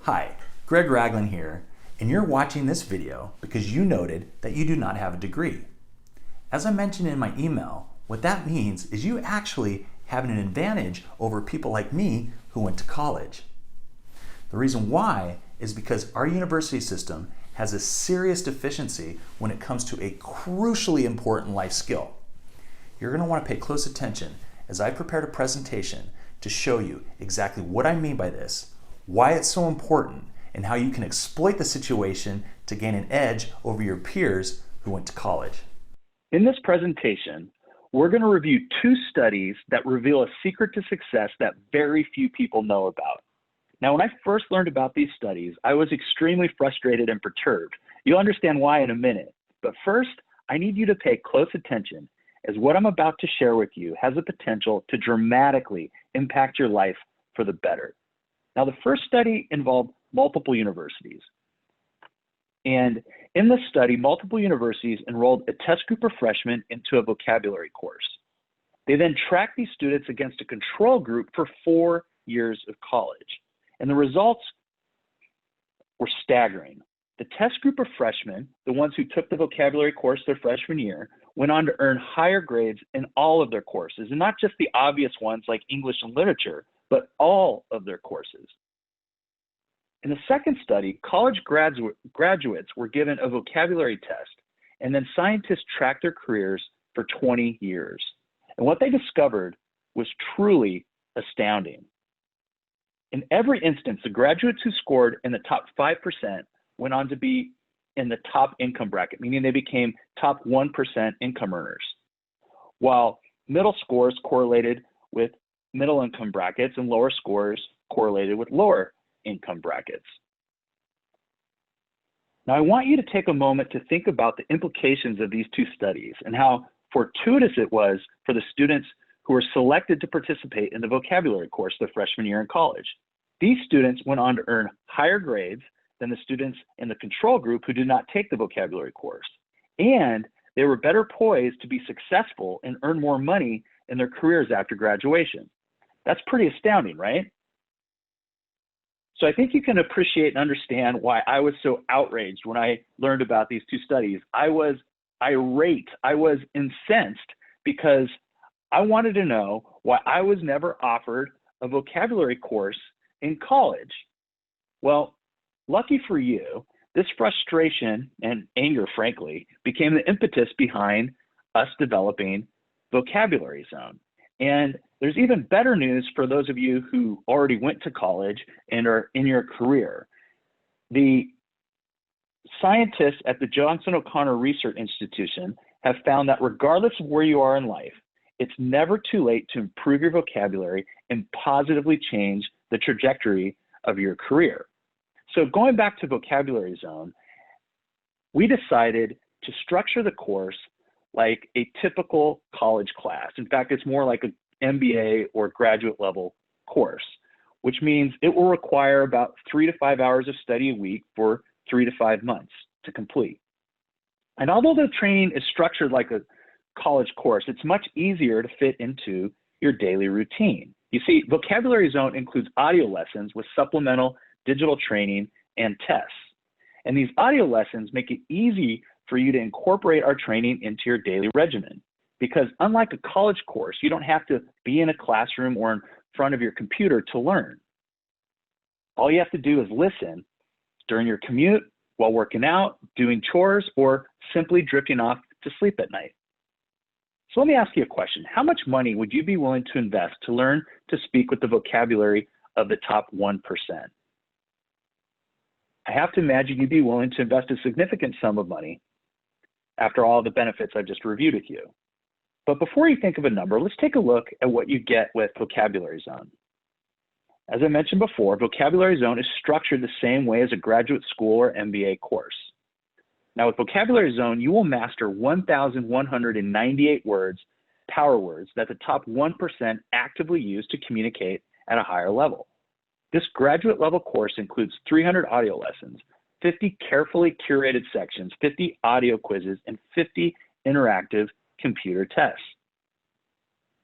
Hi, Greg Ragland here, and you're watching this video because you noted that you do not have a degree. As I mentioned in my email, what that means is you actually have an advantage over people like me who went to college. The reason why is because our university system has a serious deficiency when it comes to a crucially important life skill. You're going to want to pay close attention as I prepared a presentation to show you exactly what I mean by this, why it's so important, and how you can exploit the situation to gain an edge over your peers who went to college. In this presentation, we're going to review two studies that reveal a secret to success that very few people know about. Now, when I first learned about these studies, I was extremely frustrated and perturbed. You'll understand why in a minute. But first, I need you to pay close attention, as what I'm about to share with you has the potential to dramatically impact your life for the better. Now, the first study involved multiple universities. And in this study, multiple universities enrolled a test group of freshmen into a vocabulary course. They then tracked these students against a control group for 4 years of college. And the results were staggering. The test group of freshmen, the ones who took the vocabulary course their freshman year, went on to earn higher grades in all of their courses, and not just the obvious ones like English and literature, but all of their courses. In the second study, college graduates were given a vocabulary test, and then scientists tracked their careers for 20 years. And what they discovered was truly astounding. In every instance, the graduates who scored in the top 5% went on to be in the top income bracket, meaning they became top 1% income earners, while middle scores correlated with middle income brackets and lower scores correlated with lower income brackets. Now, I want you to take a moment to think about the implications of these two studies and how fortuitous it was for the students who were selected to participate in the vocabulary course their freshman year in college. These students went on to earn higher grades than the students in the control group who did not take the vocabulary course. And they were better poised to be successful and earn more money in their careers after graduation. That's pretty astounding, right? So I think you can appreciate and understand why I was so outraged when I learned about these two studies. I was irate, I was incensed because I wanted to know why I was never offered a vocabulary course in college. Well, lucky for you, this frustration and anger, frankly, became the impetus behind us developing Vocabulary Zone. And there's even better news for those of you who already went to college and are in your career. The scientists at the Johnson O'Connor Research Institution have found that regardless of where you are in life, it's never too late to improve your vocabulary and positively change the trajectory of your career. So going back to Vocabulary Zone, we decided to structure the course like a typical college class. In fact, it's more like an MBA or graduate level course, which means it will require about 3 to 5 hours of study a week for 3 to 5 months to complete. And although the training is structured like a college course, it's much easier to fit into your daily routine. You see, Vocabulary Zone includes audio lessons with supplemental digital training and tests. And these audio lessons make it easy for you to incorporate our training into your daily regimen. Because unlike a college course, you don't have to be in a classroom or in front of your computer to learn. All you have to do is listen during your commute, while working out, doing chores, or simply drifting off to sleep at night. So let me ask you a question. How much money would you be willing to invest to learn to speak with the vocabulary of the top 1%? I have to imagine you'd be willing to invest a significant sum of money after all the benefits I've just reviewed with you. But before you think of a number, let's take a look at what you get with Vocabulary Zone. As I mentioned before, Vocabulary Zone is structured the same way as a graduate school or MBA course. Now with Vocabulary Zone, you will master 1,198 words, power words, that the top 1% actively use to communicate at a higher level. This graduate level course includes 300 audio lessons, 50 carefully curated sections, 50 audio quizzes, and 50 interactive computer tests.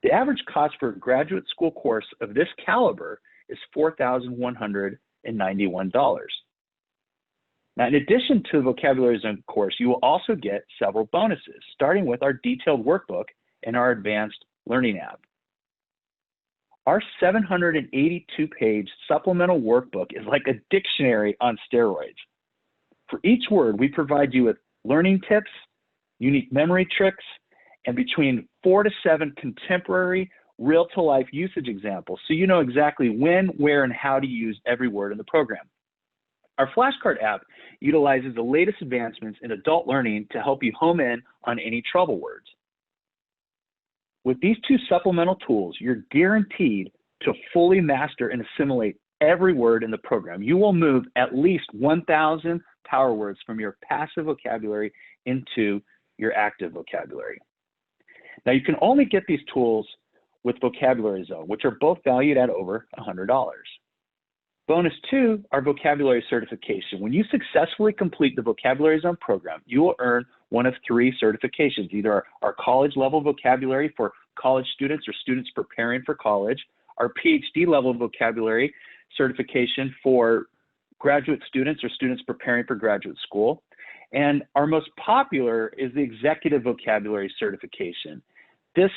The average cost for a graduate school course of this caliber is $4,100 Now, in addition to the Vocabulary Zone course, you will also get several bonuses, starting with our detailed workbook and our advanced learning app. Our 782-page supplemental workbook is like a dictionary on steroids. For each word, we provide you with learning tips, unique memory tricks, and between 4 to 7 contemporary, real-to-life usage examples, so you know exactly when, where, and how to use every word in the program. Our flashcard app utilizes the latest advancements in adult learning to help you home in on any trouble words. With these 2 supplemental tools, you're guaranteed to fully master and assimilate every word in the program. You will move at least 1,000 power words from your passive vocabulary into your active vocabulary. Now, you can only get these tools with Vocabulary Zone, which are both valued at over $100. Bonus 2, our vocabulary certification. When you successfully complete the Vocabulary Zone program, you will earn one of 3 certifications, either our college level vocabulary for college students or students preparing for college, our PhD level vocabulary certification for graduate students or students preparing for graduate school. And our most popular is the executive vocabulary certification. This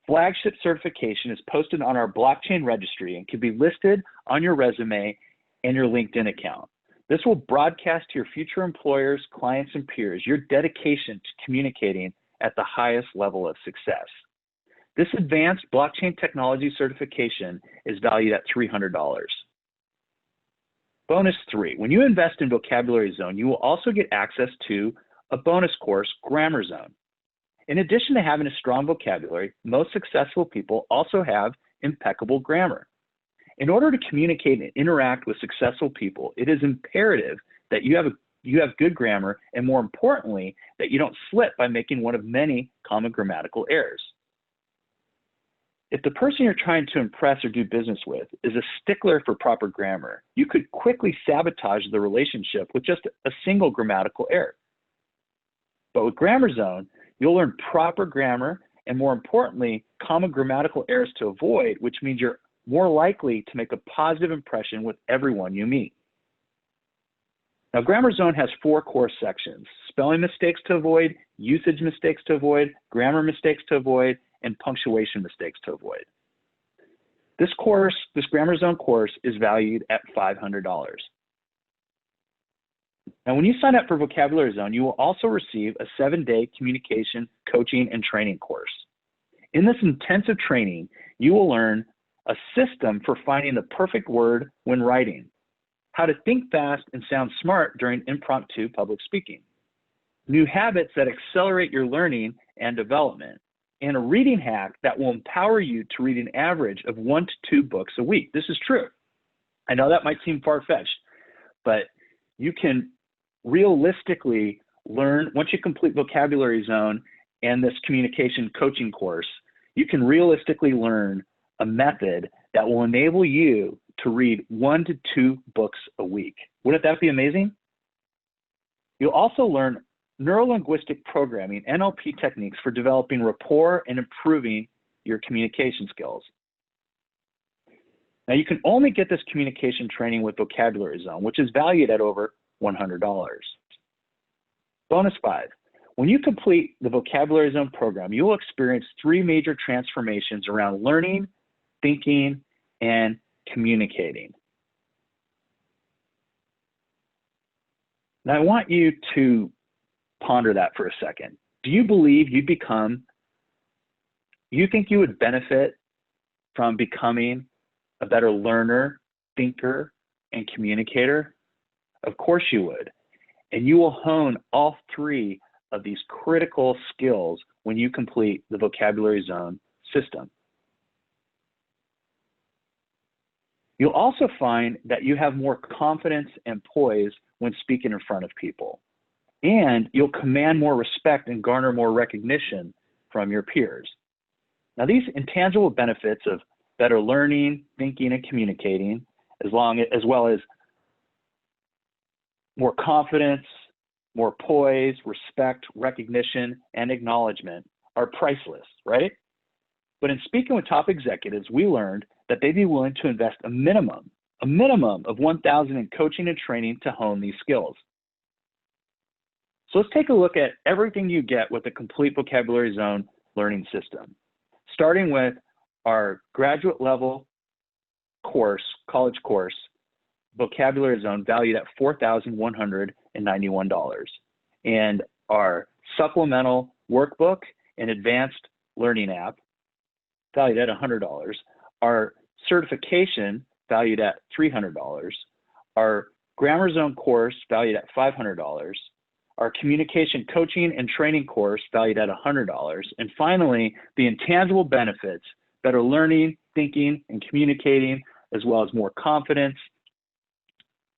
flagship certification is posted on our blockchain registry and can be listed on your resume and your LinkedIn account. This will broadcast to your future employers, clients, and peers your dedication to communicating at the highest level of success. This advanced blockchain technology certification is valued at $300. Bonus 3, when you invest in Vocabulary Zone, you will also get access to a bonus course, Grammar Zone. In addition to having a strong vocabulary, most successful people also have impeccable grammar. In order to communicate and interact with successful people, it is imperative that you have good grammar, and more importantly, that you don't slip by making one of many common grammatical errors. If the person you're trying to impress or do business with is a stickler for proper grammar, you could quickly sabotage the relationship with just a single grammatical error. But with Grammar Zone, you'll learn proper grammar and, more importantly, common grammatical errors to avoid, which means you're more likely to make a positive impression with everyone you meet. Now, Grammar Zone has 4 core sections: spelling mistakes to avoid, usage mistakes to avoid, grammar mistakes to avoid, and punctuation mistakes to avoid. This Grammar Zone course is valued at $500. Now, when you sign up for Vocabulary Zone, you will also receive a 7-day communication, coaching, and training course. In this intensive training, you will learn a system for finding the perfect word when writing, how to think fast and sound smart during impromptu public speaking, new habits that accelerate your learning and development, and a reading hack that will empower you to read an average of 1 to 2 books a week. This is true. I know that might seem far-fetched, but you can realistically learn, once you complete Vocabulary Zone and this communication coaching course, you can realistically learn a method that will enable you to read 1 to 2 books a week. Wouldn't that be amazing? You'll also learn neuro-linguistic programming, NLP techniques for developing rapport and improving your communication skills. Now, you can only get this communication training with Vocabulary Zone, which is valued at over $100. Bonus 5, when you complete the Vocabulary Zone program, you will experience 3 major transformations around learning, thinking, and communicating. Now, I want you to ponder that for a second. Do you believe you think you would benefit from becoming a better learner, thinker, and communicator? Of course you would. And you will hone all 3 of these critical skills when you complete the Vocabulary Zone system. You'll also find that you have more confidence and poise when speaking in front of people. And you'll command more respect and garner more recognition from your peers. Now, these intangible benefits of better learning, thinking, and communicating, as well as more confidence, more poise, respect, recognition, and acknowledgement are priceless, right? But in speaking with top executives, we learned that they'd be willing to invest a minimum a minimum of $1,000 in coaching and training to hone these skills. So let's take a look at everything you get with the complete vocabulary zone learning system, starting with our graduate level course, college course, vocabulary zone valued at $4,191, and our supplemental workbook and advanced learning app valued at $100, our certification valued at $300, our grammar zone course valued at $500, our communication coaching and training course valued at $100, and finally, the intangible benefits, better learning, thinking, and communicating, as well as more confidence,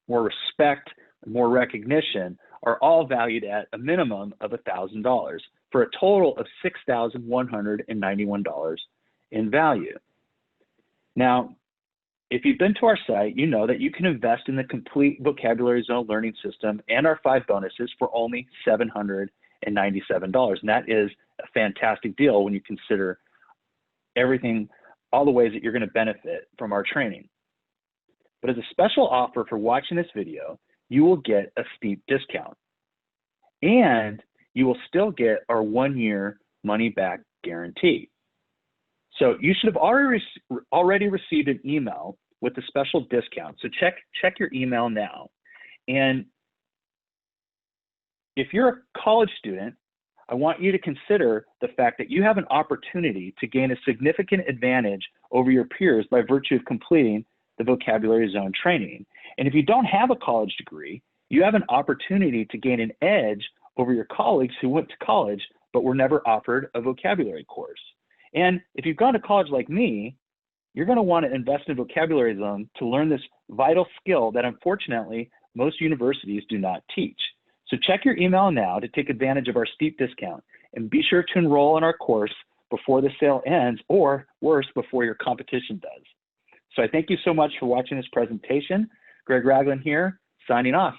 more respect, and more recognition, are all valued at a minimum of $1,000 for a total of $6,191 in value. Now, if you've been to our site, you know that you can invest in the complete vocabulary zone learning system and our 5 bonuses for only $797. And that is a fantastic deal when you consider everything, all the ways that you're going to benefit from our training. But as a special offer for watching this video, you will get a steep discount. And you will still get our 1-year money-back guarantee. So you should have already received an email with a special discount. So check your email now. And if you're a college student, I want you to consider the fact that you have an opportunity to gain a significant advantage over your peers by virtue of completing the vocabulary zone training. And if you don't have a college degree, you have an opportunity to gain an edge over your colleagues who went to college but were never offered a vocabulary course. And if you've gone to college like me, you're going to want to invest in vocabulary zone to learn this vital skill that unfortunately most universities do not teach. So check your email now to take advantage of our steep discount, and be sure to enroll in our course before the sale ends, or worse, before your competition does. So I thank you so much for watching this presentation. Greg Ragland here, signing off.